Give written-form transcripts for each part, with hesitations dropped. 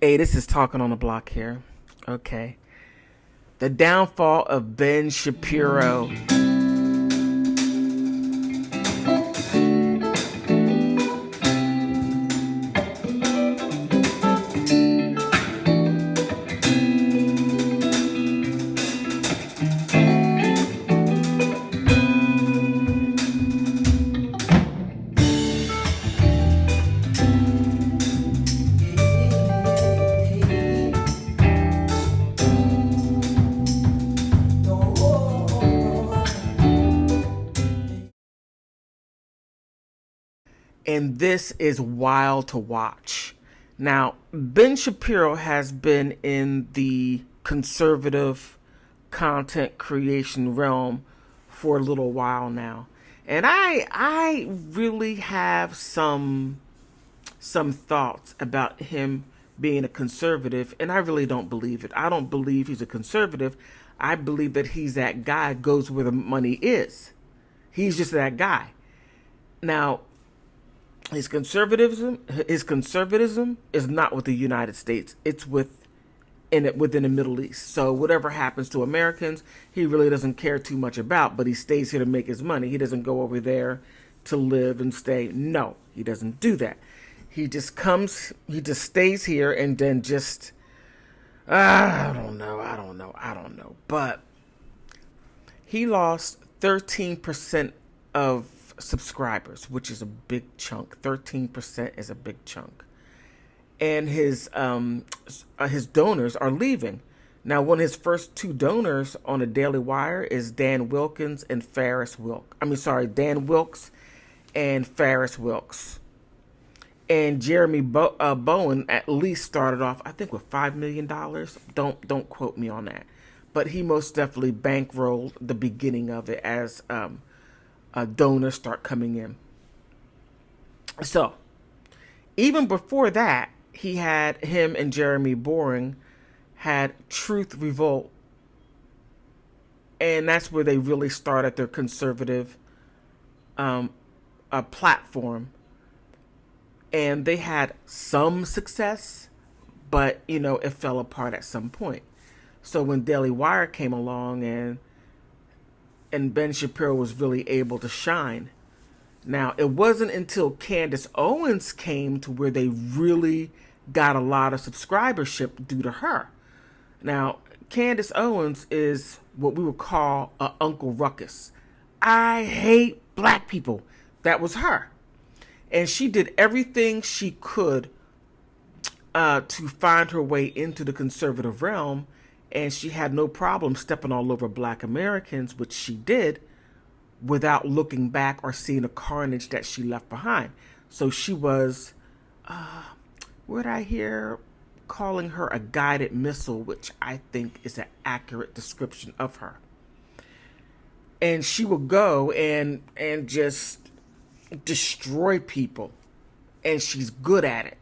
Hey, this is Talking on the Block here. Okay. The downfall of Ben Shapiro. And this is wild to watch. Now, Ben Shapiro has been in the conservative content creation realm for a little while now. And I really have some thoughts about him being a conservative, and I really don't believe it. I don't believe he's a conservative. I believe that he's that guy who goes where the money is. He's just that guy. Now, his conservatism is not with the United States. It's within the Middle East. So whatever happens to Americans, he really doesn't care too much about, but he stays here to make his money. He doesn't go over there to live and stay. No, he doesn't do that. He just stays here and then just I don't know. But he lost 13% of subscribers, which is a big chunk. 13% is a big chunk. And his donors are leaving. Now, one of his first two donors on the Daily Wire is Dan Wilkins and Dan Wilkes and Ferris Wilkes. And Jeremy Bowen at least started off, I think, with $5 million. Don't quote me on that, but he most definitely bankrolled the beginning of it as donors start coming in. So even before that, him and Jeremy Boring had Truth Revolt, and that's where they really started their conservative platform. And they had some success, but it fell apart at some point. So when Daily Wire came along and Ben Shapiro was really able to shine. Now, it wasn't until Candace Owens came to where they really got a lot of subscribership due to her. Now, Candace Owens is what we would call a Uncle Ruckus. I hate black people. That was her. And she did everything she could to find her way into the conservative realm. And she had no problem stepping all over black Americans, which she did, without looking back or seeing the carnage that she left behind. So she was, what did I hear? Calling her a guided missile, which I think is an accurate description of her. And she would go and just destroy people, and she's good at it.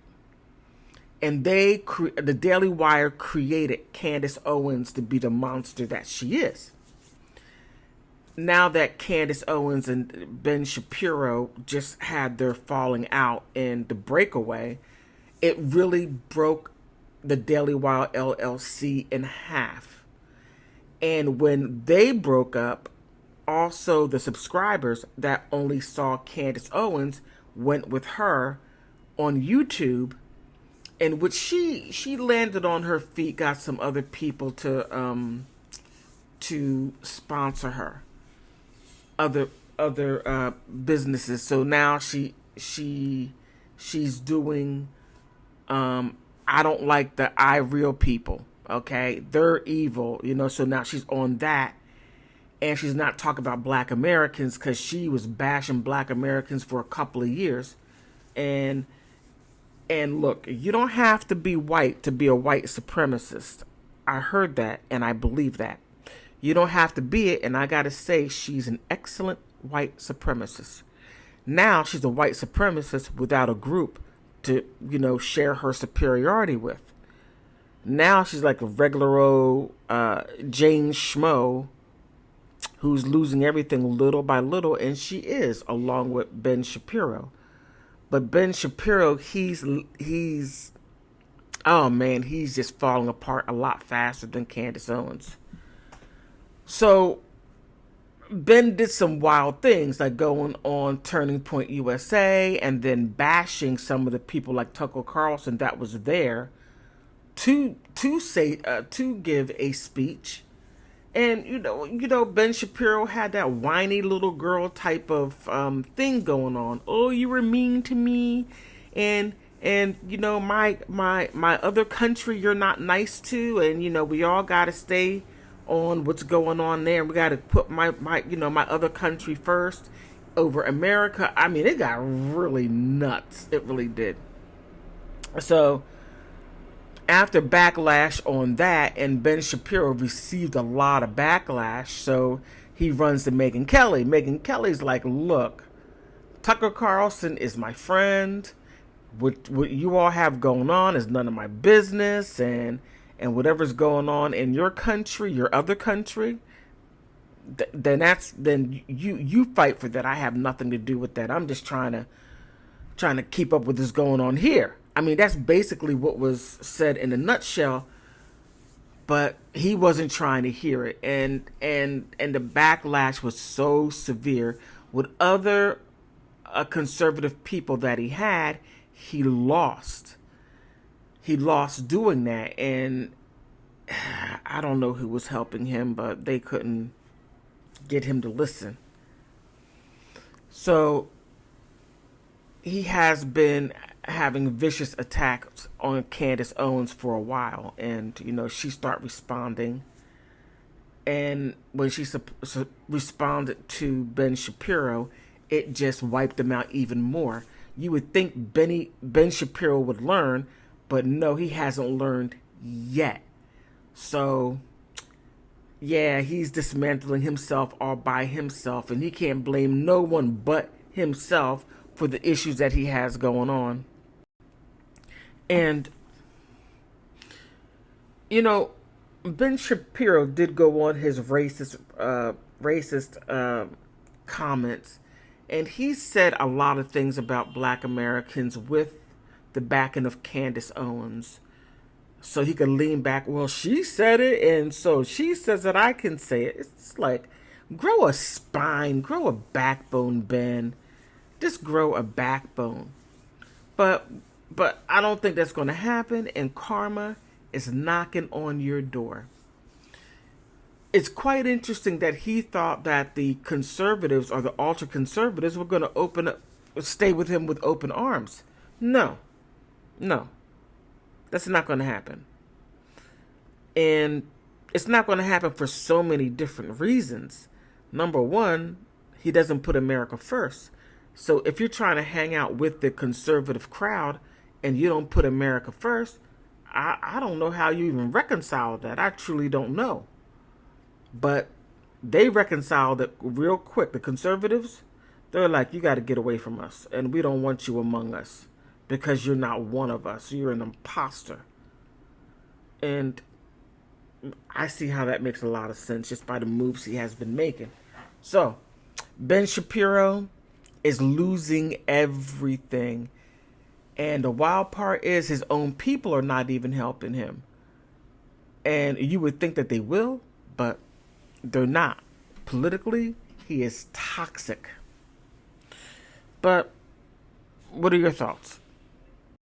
And the Daily Wire created Candace Owens to be the monster that she is. Now that Candace Owens and Ben Shapiro just had their falling out in the breakaway, it really broke the Daily Wire LLC in half. And when they broke up, also the subscribers that only saw Candace Owens went with her on YouTube, in which she landed on her feet, got some other people to sponsor her, other businesses. So now she's doing I don't like the real people. Okay, they're evil, So now she's on that. And she's not talking about black Americans, because she was bashing black Americans for a couple of years. And look, you don't have to be white to be a white supremacist. I heard that, and I believe that. You don't have to be it, and I gotta say, she's an excellent white supremacist. Now she's a white supremacist without a group to, share her superiority with. Now she's like a regular old Jane Schmo, who's losing everything little by little, and she is, along with Ben Shapiro. But Ben Shapiro, he's Oh man, he's just falling apart a lot faster than Candace Owens. So Ben did some wild things, like going on Turning Point USA and then bashing some of the people like Tucker Carlson that was there to give a speech. And Ben Shapiro had that whiny little girl type of thing going on. Oh, you were mean to me, and my other country you're not nice to, and we all got to stay on what's going on there. We got to put my other country first over America. I mean, it got really nuts. It really did. So after backlash on that, and Ben Shapiro received a lot of backlash, so he runs to Megyn Kelly. Megyn Kelly's like, look, Tucker Carlson is my friend. What you all have going on is none of my business, and whatever's going on in your country, your other country, then you fight for that. I have nothing to do with that. I'm just trying to keep up with what's going on here. I mean, that's basically what was said in a nutshell, but he wasn't trying to hear it. And the backlash was so severe with other conservative people that he had. He lost doing that. And I don't know who was helping him, but they couldn't get him to listen. So he has been having vicious attacks on Candace Owens for a while, and she started responding. And when she responded to Ben Shapiro, it just wiped him out even more. You would think Ben Shapiro would learn, but no, he hasn't learned yet. So yeah, he's dismantling himself all by himself, and he can't blame no one but himself for the issues that he has going on. And Ben Shapiro did go on his racist comments, and he said a lot of things about Black Americans with the backing of Candace Owens, so he could lean back. Well, she said it, and so she says that I can say it. It's like, grow a spine, grow a backbone, Ben. Just grow a backbone. But I don't think that's going to happen, and karma is knocking on your door. It's quite interesting that he thought that the conservatives or the ultra conservatives were going to stay with him with open arms. No, that's not going to happen. And it's not going to happen for so many different reasons. Number one, he doesn't put America first. So if you're trying to hang out with the conservative crowd and you don't put America first, I don't know how you even reconcile that. I truly don't know. But they reconciled it real quick. The conservatives, they're like, you got to get away from us, and we don't want you among us because you're not one of us. You're an imposter. And I see how that makes a lot of sense just by the moves he has been making. So Ben Shapiro is losing everything. And the wild part is his own people are not even helping him. And you would think that they will, but they're not. Politically, he is toxic. But what are your thoughts?